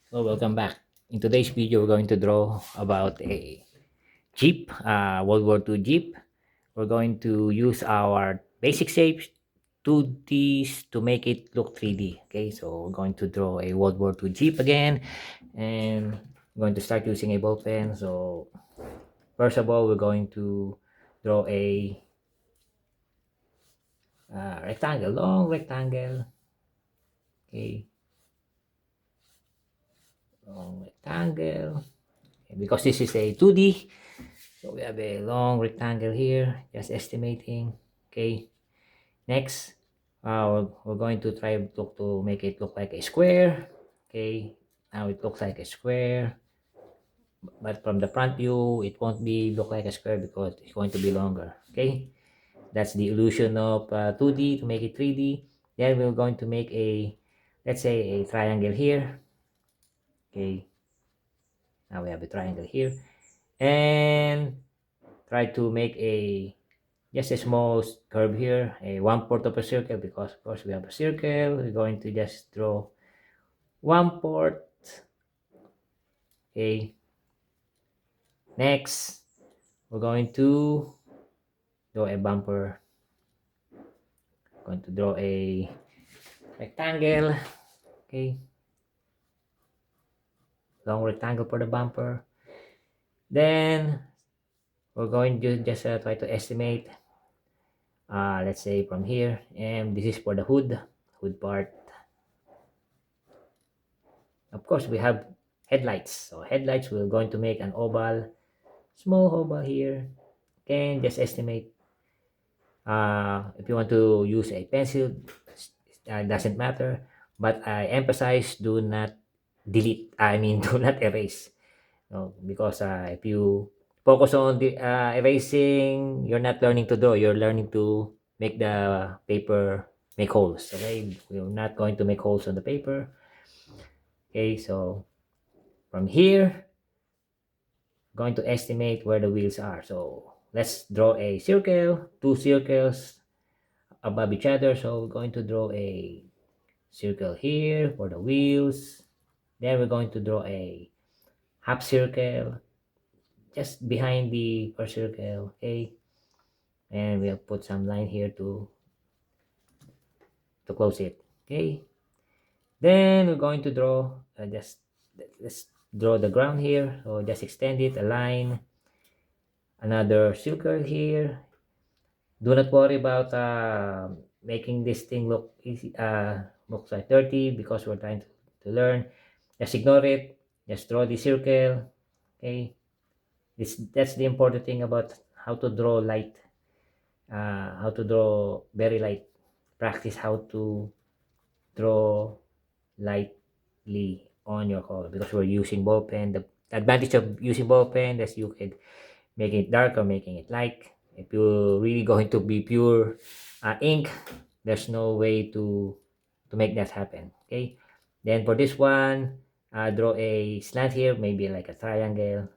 So welcome back. In today's video, we're going to draw about a Jeep, World War II Jeep. We're going to use our basic shapes, 2Ds to make it look 3D. Okay, so we're going to draw a World War II Jeep again, and we're going to start using a ball pen. So first of all, we're going to draw a rectangle, long rectangle. Okay, long rectangle. Okay, because this is a 2D, so we have a long rectangle here, just estimating. Okay, next, we're going to try to make it look like a square. Okay, now it looks like a square, but from the front view, it won't be look like a square because it's going to be longer. Okay, that's the illusion of 2D to make it 3D. Then we're going to make a, let's say, a triangle here. Okay, now we have a triangle here, and try to make a just a small curve here, a 1/4 of a circle, because of course we have a circle. We're going to just draw 1/4. Okay, next we're going to draw a bumper. Going to draw a rectangle. Okay, long rectangle for the bumper. Then we're going to just try to estimate, let's say from here, and this is for the hood part. Of course we have headlights, so headlights, we're going to make an oval, small oval here. Can just estimate. If you want to use a pencil, doesn't matter, but I emphasize, do not delete, I mean do not erase. No, because if you focus on the erasing, you're not learning to draw, you're learning to make the paper make holes. Okay, we're not going to make holes on the paper. Okay, so from here, going to estimate where the wheels are. So let's draw a circle, two circles above each other. So we're going to draw a circle here for the wheels. Then we're going to draw a half circle just behind the first circle. Okay, and we'll put some line here to close it. Okay, then we're going to draw just let's draw the ground here. So just extend it, a line, another circle here. Do not worry about making this thing look easy, looks like dirty, because we're trying to learn. Just ignore it. Just draw the circle. Okay, that's the important thing about how to draw light, how to draw very light. Practice how to draw lightly on your color, because we're using ball pen. The advantage of using ball pen is you can make it dark or making it light. If you're really going to be pure ink, there's no way to make that happen. Okay, then for this one, draw a slant here, maybe like a triangle,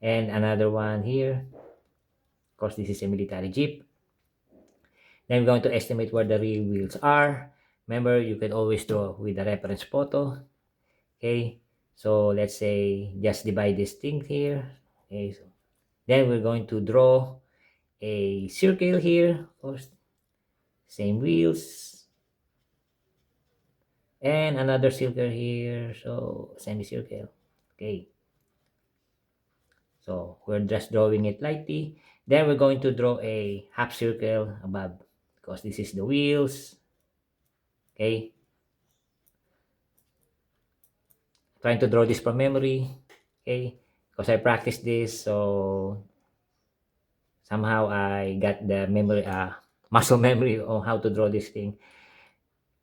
and another one here. Of course, this is a military jeep. Then we're going to estimate where the rear wheels are. Remember, you can always draw with a reference photo. Okay, so let's say just divide this thing here. Okay, so then we're going to draw a circle here. Of course, same wheels, and another circle here, so semicircle. Okay, so we're just drawing it lightly. Then we're going to draw a half circle above, because this is the wheels. Okay, trying to draw this from memory. Okay, because I practiced this, so somehow I got the memory, muscle memory on how to draw this thing.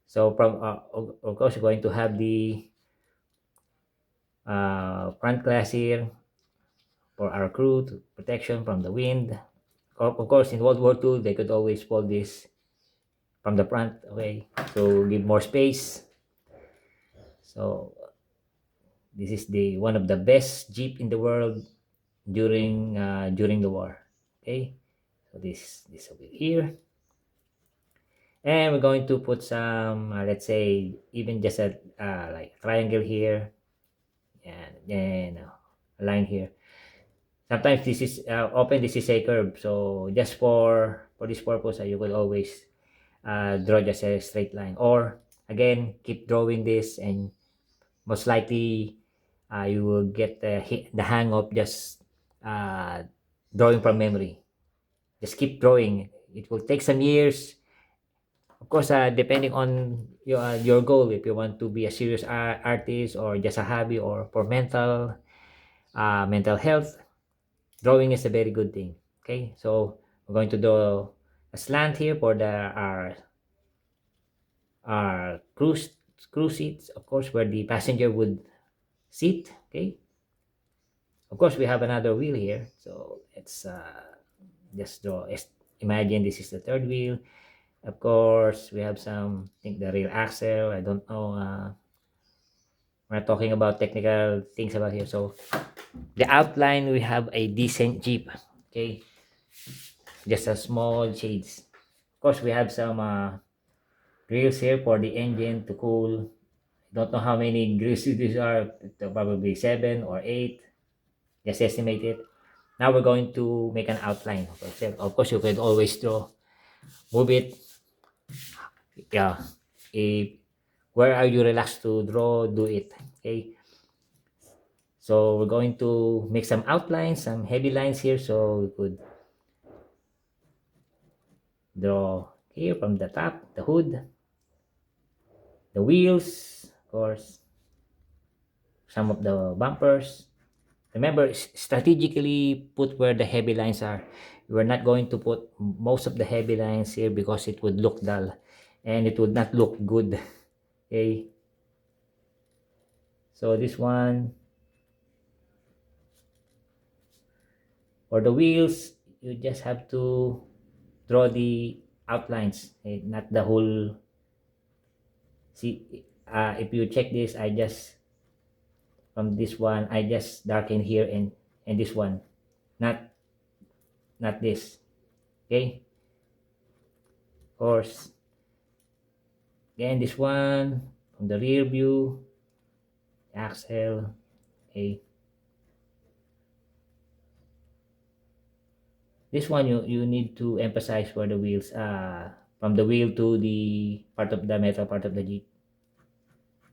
So from of course, we're going to have the front glass here for our crew to protection from the wind. Of course, in World War II, they could always fold this from the front away to give more space. So this is the one of the best Jeep in the world during the war. Okay, so this over here, and we're going to put some let's say even just a like triangle here. and a line here. Sometimes this is open, this is a curve. So just for this purpose, you could always draw just a straight line, or again keep drawing this, and most likely you will get the hang of just drawing from memory. Just keep drawing. It will take some years, of course, depending on your goal. If you want to be a serious artist, or just a hobby, or for mental health, drawing is a very good thing. Okay, so we're going to draw a slant here for our cruise seats, of course, where the passenger would sit. Okay, of course we have another wheel here, so it's just draw. Imagine this is the third wheel. Of course we have some, I think, the rear axle. I don't know, we're not talking about technical things about here. So the outline, we have a decent Jeep. Okay, just a small shades. Of course we have some grills here for the engine to cool. Don't know how many grills these are. Probably 7 or 8, just estimate it. Now we're going to make an outline. Of course you can always draw, move it. Yeah, if where are you relaxed to draw, do it. Okay, so we're going to make some outlines, some heavy lines here, so we could draw here from the top, the hood, the wheels, of course, some of the bumpers. Remember, strategically put where the heavy lines are. We're not going to put most of the heavy lines here because it would look dull and it would not look good. Okay, so this one, for the wheels, you just have to draw the outlines, not the whole. See, if you check this, I just, from this one, I just darken here, and this one, not this. Okay, of course, again this one from the rear view, axle. Okay, this one, you need to emphasize where the wheels, from the wheel to the part of the metal part of the Jeep.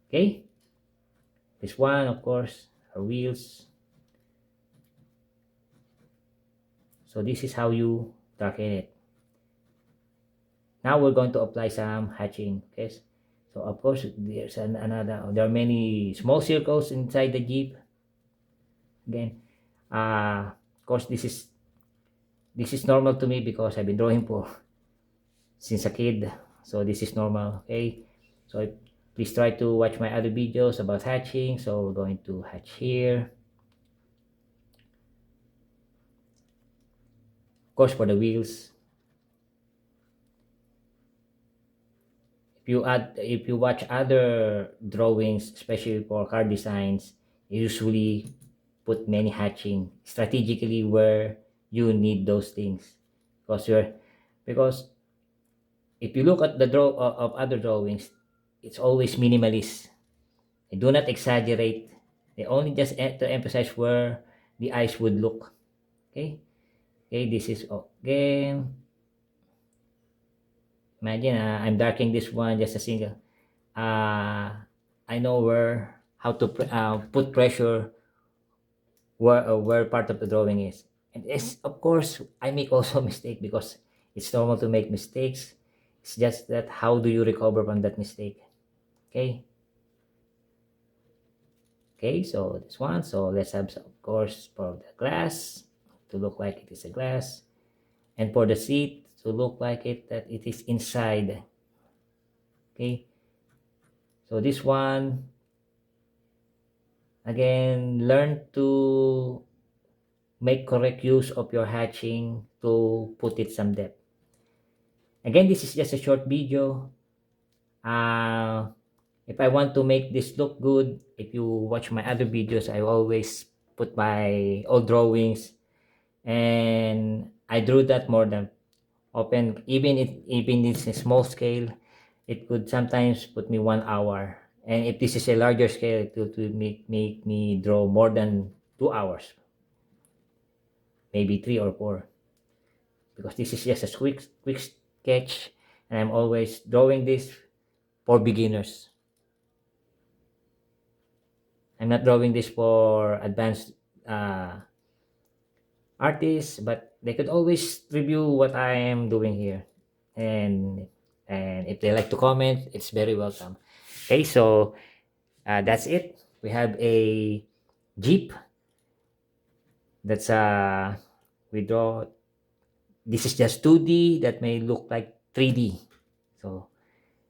Okay, this one, of course, are wheels. So this is how you darken it. Now we're going to apply some hatching. Okay, so of course there's there are many small circles inside the Jeep. Again, of course this is normal to me because I've been drawing for since a kid, so this is normal. Okay, so please try to watch my other videos about hatching. So we're going to hatch here, of course, for the wheels. If you watch other drawings, especially for car designs, you usually put many hatching strategically where you need those things, because if you look at the draw of other drawings, it's always minimalist. They do not exaggerate. They only just to emphasize where the eyes would look. Okay, okay, this is again. Imagine, I'm darkening this one, just a single. I know how to put pressure where part of the drawing is. And yes, of course, I make also mistake because it's normal to make mistakes. It's just that how do you recover from that mistake? Okay. Okay, so this one. So let's have, of course, for the glass to look like it is a glass, and for the seat to look like that it is inside. Okay. So this one, again, learn to make correct use of your hatching to put it some depth. Again, this is just a short video. If I want to make this look good, if you watch my other videos, I always put my old drawings, and I drew that more than often. Even it's a small scale, it could sometimes put me 1 hour, And if this is a larger scale, it will make me draw more than 2 hours, maybe 3 or 4, because this is just a quick sketch, and I'm always drawing this for beginners. I'm not drawing this for advanced uh, artists, but they could always review what I am doing here, and if they like to comment, it's very welcome. Okay, so that's it. We have a jeep that's we draw. This is just 2D that may look like 3D. So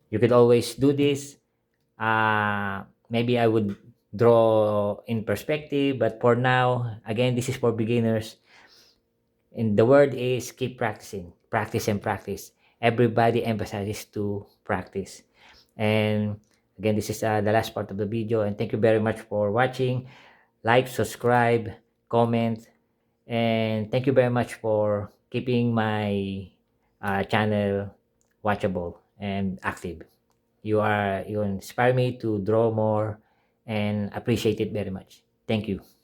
you could always do this. Maybe I would draw in perspective, but for now, again, this is for beginners. And the word is keep practicing, practice and practice. Everybody emphasizes to practice. And again, this is the last part of the video. And thank you very much for watching. Like, subscribe, comment, and thank you very much for keeping my channel watchable and active. You inspire me to draw more and appreciate it very much. Thank you.